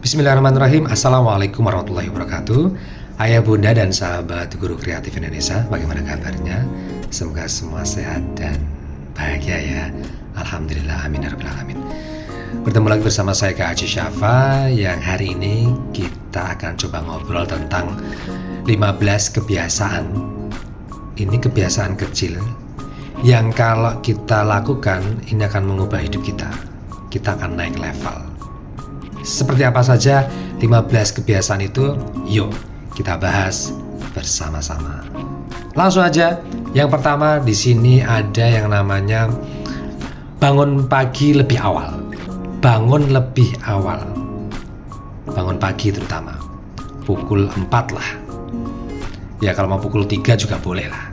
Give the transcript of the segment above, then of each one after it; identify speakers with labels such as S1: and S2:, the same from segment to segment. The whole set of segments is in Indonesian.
S1: Bismillahirrahmanirrahim. Assalamualaikum warahmatullahi wabarakatuh. Ayah, bunda, dan sahabat guru kreatif Indonesia, bagaimana kabarnya? Semoga semua sehat dan bahagia ya. Alhamdulillah, amin ya rabbal alamin. Bertemu lagi bersama saya Kak Haji Syafa, yang hari ini kita akan coba ngobrol tentang 15 kebiasaan. Ini kebiasaan kecil yang kalau kita lakukan ini akan mengubah hidup kita. Kita akan naik level. Seperti apa saja 15 kebiasaan itu? Yuk kita bahas bersama-sama. Langsung aja. Yang pertama di sini ada yang namanya bangun pagi lebih awal. Bangun lebih awal. Bangun pagi terutama pukul 4 lah. Ya kalau mau pukul 3 juga boleh lah.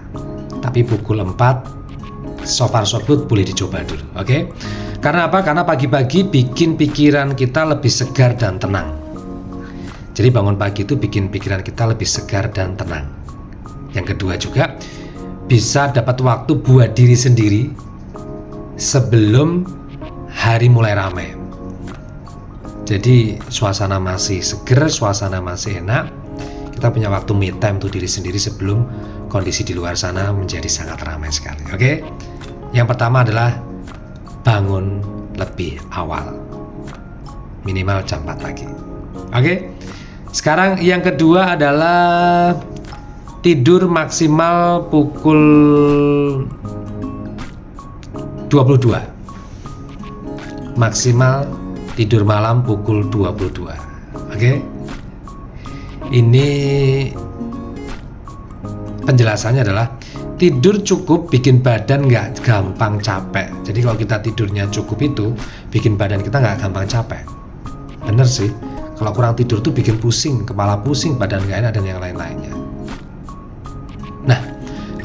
S1: Tapi pukul 4 so far so good, boleh dicoba dulu, oke? Karena apa? Karena pagi-pagi bikin pikiran kita lebih segar dan tenang. Jadi bangun pagi itu bikin pikiran kita lebih segar dan tenang. Yang kedua juga bisa dapat waktu buat diri sendiri sebelum hari mulai ramai. Jadi suasana masih seger, suasana masih enak. Kita punya waktu me time untuk diri sendiri sebelum kondisi di luar sana menjadi sangat ramai sekali, oke? Yang pertama adalah bangun lebih awal, minimal jam 4 pagi. Oke. Sekarang yang kedua adalah tidur maksimal pukul 22. Maksimal tidur malam pukul 22. Oke. Ini penjelasannya adalah tidur cukup bikin badan nggak gampang capek. Jadi kalau kita tidurnya cukup itu bikin badan kita nggak gampang capek. Bener sih. Kalau kurang tidur tuh bikin pusing, kepala pusing, badan nggak enak, dan yang lain-lainnya. Nah,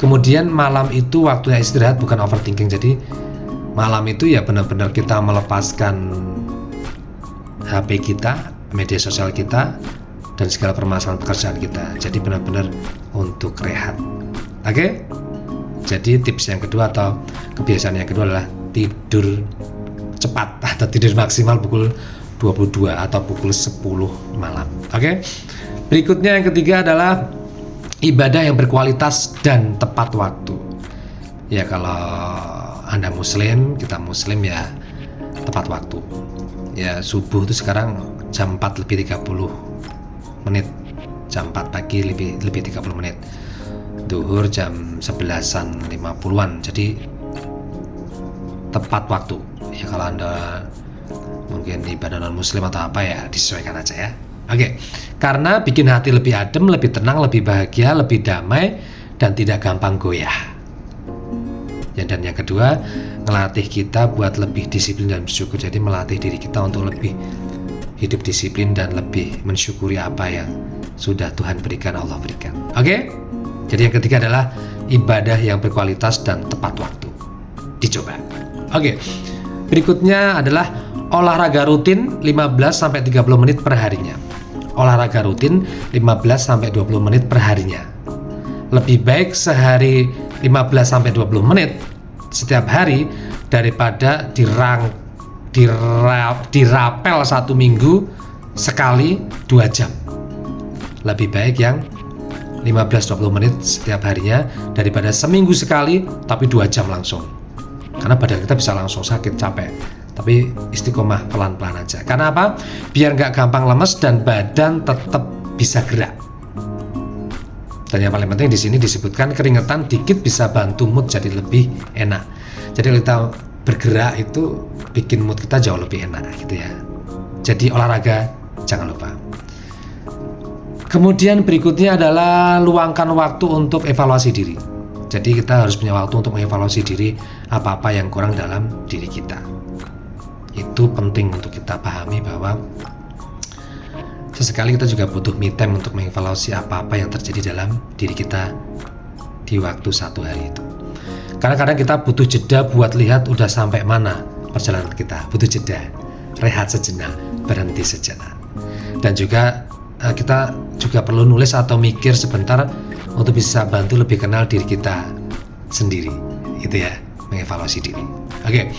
S1: kemudian malam itu waktunya istirahat, bukan overthinking. Jadi malam itu ya benar-benar kita melepaskan HP kita, media sosial kita, dan segala permasalahan pekerjaan kita. Jadi benar-benar untuk rehat. Oke? Jadi tips yang kedua atau kebiasaan yang kedua adalah tidur cepat atau tidur maksimal pukul 22 atau pukul 10 malam. Oke? Berikutnya yang ketiga adalah ibadah yang berkualitas dan tepat waktu. Ya kalau Anda muslim, kita muslim ya tepat waktu. Ya subuh itu sekarang jam 4 lebih 30 menit. Jam 4 pagi lebih 30 menit. Duhur jam 11.50-an, jadi tepat waktu. Ya kalau Anda mungkin ibadah non muslim atau apa ya disesuaikan aja ya. Oke. Karena bikin hati lebih adem, lebih tenang, lebih bahagia, lebih damai, dan tidak gampang goyah. Ya, dan yang kedua, ngelatih kita buat lebih disiplin dan bersyukur. Jadi melatih diri kita untuk lebih hidup disiplin dan lebih mensyukuri apa yang sudah Tuhan berikan, Allah berikan. Oke? Jadi yang ketiga adalah ibadah yang berkualitas dan tepat waktu. Dicoba. Oke. Berikutnya adalah olahraga rutin 15-30 menit per harinya. Olahraga rutin 15-20 menit per harinya. Lebih baik sehari 15-20 menit setiap hari daripada dirapel satu minggu sekali 2 jam. Lebih baik yang 15-20 menit setiap harinya daripada seminggu sekali tapi 2 jam langsung. Karena badan kita bisa langsung sakit, capek. Tapi istiqomah pelan-pelan aja. Karena apa? Biar nggak gampang lemes dan badan tetap bisa gerak. Dan yang paling penting di sini disebutkan keringetan dikit bisa bantu mood jadi lebih enak. Jadi kalau kita bergerak itu bikin mood kita jauh lebih enak gitu ya. Jadi olahraga jangan lupa. Kemudian berikutnya adalah luangkan waktu untuk evaluasi diri. Jadi kita harus punya waktu untuk mengevaluasi diri, apa-apa yang kurang dalam diri kita. Itu penting untuk kita pahami bahwa sesekali kita juga butuh me time untuk mengevaluasi apa-apa yang terjadi dalam diri kita di waktu satu hari itu. Karena kadang kita butuh jeda buat lihat udah sampai mana perjalanan kita. Butuh jeda, rehat sejenak, berhenti sejenak. Dan juga kita juga perlu nulis atau mikir sebentar untuk bisa bantu lebih kenal diri kita sendiri, gitu ya, mengevaluasi diri. Oke.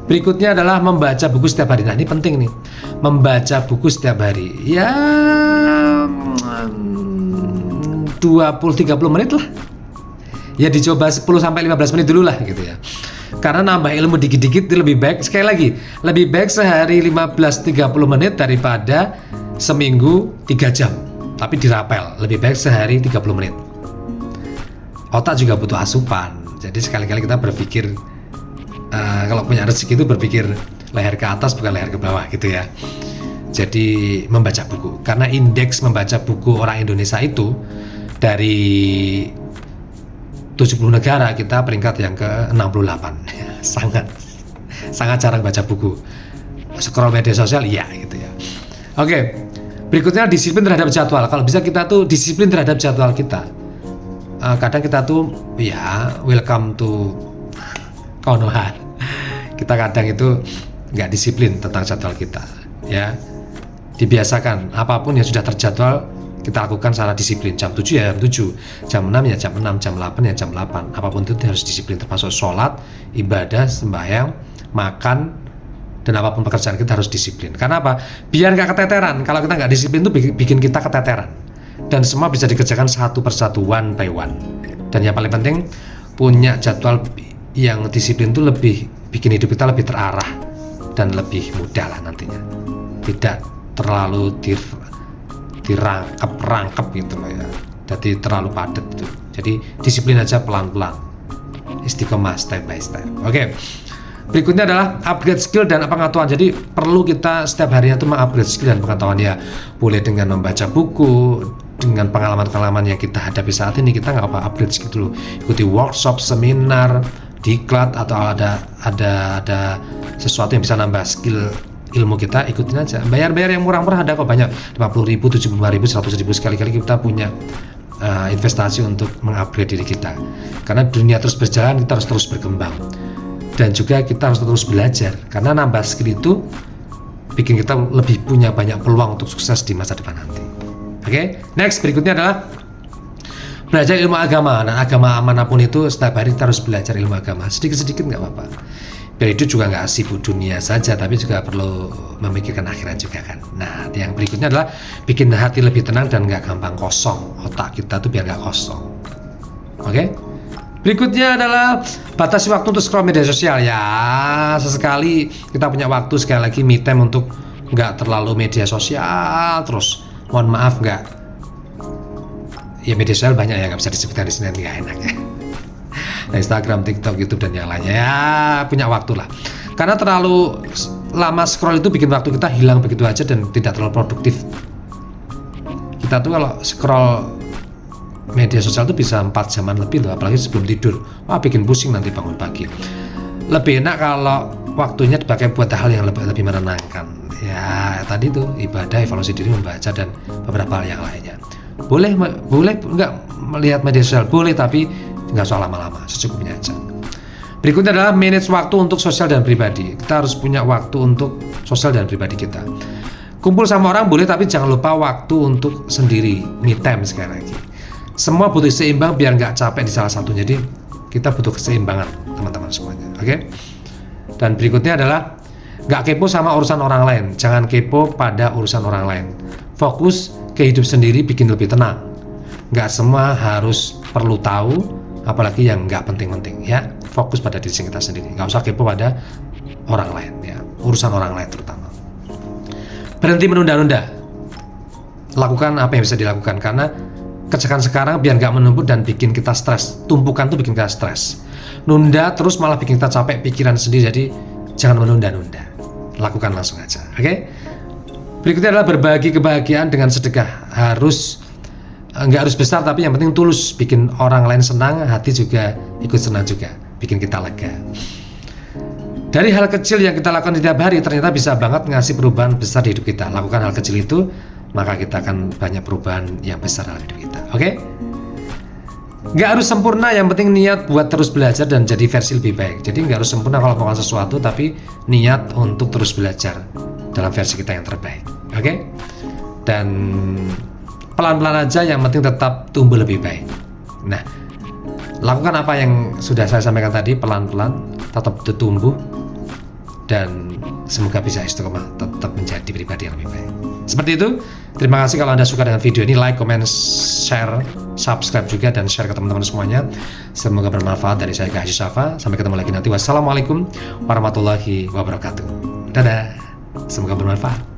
S1: Berikutnya adalah membaca buku setiap hari. Nah, ini penting nih. Membaca buku setiap hari. Ya 20-30 menit lah. Ya dicoba 10-15 menit dulu lah gitu ya. Karena nambah ilmu dikit-dikit itu lebih baik. Sekali lagi, lebih baik sehari 15-30 menit daripada seminggu 3 jam. Tapi dirapel. Lebih baik sehari 30 menit. Otak juga butuh asupan. Jadi sekali-kali kita berpikir kalau punya rezeki itu berpikir leher ke atas bukan leher ke bawah gitu ya. Jadi membaca buku, karena indeks membaca buku orang Indonesia itu dari 70 negara kita peringkat yang ke-68. sangat jarang baca buku. Scroll media sosial iya gitu ya. Oke, berikutnya disiplin terhadap jadwal. Kalau bisa kita tuh disiplin terhadap jadwal kita. Kadang kita tuh ya welcome to Konoha. Kita kadang itu nggak disiplin tentang jadwal kita, ya. Dibiasakan apapun yang sudah terjadwal kita lakukan secara disiplin. Jam 7 ya jam 7, jam 6 ya jam 6, jam 8 ya jam 8. Apapun itu harus disiplin, termasuk sholat, ibadah, sembahyang, makan, dan apapun pekerjaan kita harus disiplin. Karena apa? Biar nggak keteteran. Kalau kita nggak disiplin itu bikin kita keteteran. Dan semua bisa dikerjakan satu persatu, one by one. Dan yang paling penting punya jadwal yang disiplin itu lebih bikin hidup kita lebih terarah dan lebih mudah lah nantinya. Tidak terlalu dirangkep gitu loh ya. Jadi terlalu padat gitu. Jadi disiplin aja pelan-pelan. Istiqomah step by step. Oke. Berikutnya adalah upgrade skill dan pengetahuan. Jadi perlu kita setiap harinya tuh mengupgrade skill dan pengetahuan ya. Boleh dengan membaca buku, dengan pengalaman-pengalaman yang kita hadapi saat ini, kita nggak apa upgrade skill dulu. Ikuti workshop, seminar, diklat, atau ada sesuatu yang bisa nambah skill ilmu kita, ikutin aja. Bayar yang murah-murah ada kok, banyak, 50.000, 75.000, 100.000. Sekali-kali kita punya investasi untuk mengupgrade diri kita. Karena dunia terus berjalan, kita harus terus berkembang. Dan juga kita harus terus belajar, karena nambah skill itu bikin kita lebih punya banyak peluang untuk sukses di masa depan nanti. Oke, next berikutnya adalah belajar ilmu agama. Nah, agama manapun itu setiap hari kita harus belajar ilmu agama, sedikit-sedikit nggak apa-apa. Biar itu juga nggak sibuk dunia saja, tapi juga perlu memikirkan akhirat juga kan. Nah, yang berikutnya adalah bikin hati lebih tenang dan nggak gampang kosong. Otak kita tuh biar nggak kosong. Oke? Berikutnya adalah batasi waktu untuk scroll media sosial. Ya, sesekali kita punya waktu, sekali lagi me time untuk nggak terlalu media sosial terus. Mohon maaf nggak. Ya media sosial banyak ya, nggak bisa disebutkan di sini, nggak enak ya. Nah, Instagram, TikTok, YouTube dan yang lainnya ya punya waktu lah. Karena terlalu lama scroll itu bikin waktu kita hilang begitu aja dan tidak terlalu produktif. Kita tuh kalau scroll media sosial tuh bisa 4 jaman lebih loh, apalagi sebelum tidur. Wah, bikin pusing nanti bangun pagi. Lebih enak kalau waktunya dipakai buat hal yang lebih menenangkan. Ya tadi tuh ibadah, evaluasi diri, membaca dan beberapa hal yang lainnya. Boleh nggak melihat media sosial, boleh, tapi nggak usah lama-lama, secukupnya aja. Berikutnya adalah manage waktu untuk sosial dan pribadi. Kita harus punya waktu untuk sosial dan pribadi kita. Kumpul sama orang boleh, tapi jangan lupa waktu untuk sendiri, me time sekali lagi. Semua butuh seimbang biar nggak capek di salah satu. Jadi kita butuh keseimbangan teman-teman semuanya. Oke? Dan berikutnya adalah nggak kepo sama urusan orang lain. Jangan kepo pada urusan orang lain. Fokus ke hidup sendiri, bikin lebih tenang. Nggak semua harus perlu tahu, apalagi yang nggak penting-penting ya. Fokus pada diri kita sendiri. Nggak usah kepo pada orang lain ya. Urusan orang lain terutama. Berhenti menunda-nunda. Lakukan apa yang bisa dilakukan, karena kerjakan sekarang biar nggak menumpuk dan bikin kita stres. Tumpukan tuh bikin kita stres. Nunda terus malah bikin kita capek pikiran sendiri. Jadi jangan menunda-nunda. Lakukan langsung aja. Oke? Berikutnya adalah berbagi kebahagiaan dengan sedekah. Nggak harus besar, tapi yang penting tulus. Bikin orang lain senang, hati juga ikut senang juga. Bikin kita lega. Dari hal kecil yang kita lakukan setiap hari ternyata bisa banget ngasih perubahan besar di hidup kita. Lakukan hal kecil itu, maka kita akan banyak perubahan yang besar dalam hidup kita. Oke? Nggak harus sempurna, yang penting niat buat terus belajar dan jadi versi lebih baik. Jadi nggak harus sempurna kalau melakukan sesuatu, tapi niat untuk terus belajar dalam versi kita yang terbaik. Oke? Dan pelan-pelan aja, yang penting tetap tumbuh lebih baik. Nah, lakukan apa yang sudah saya sampaikan tadi, pelan-pelan, tetap tumbuh, dan semoga bisa istiqomah tetap menjadi pribadi yang lebih baik. Seperti itu. Terima kasih kalau Anda suka dengan video ini, like, comment, share, subscribe juga dan share ke teman-teman semuanya. Semoga bermanfaat. Dari saya Haji Syafa. Sampai ketemu lagi nanti. Wassalamualaikum warahmatullahi wabarakatuh. Dadah. Semoga bermanfaat.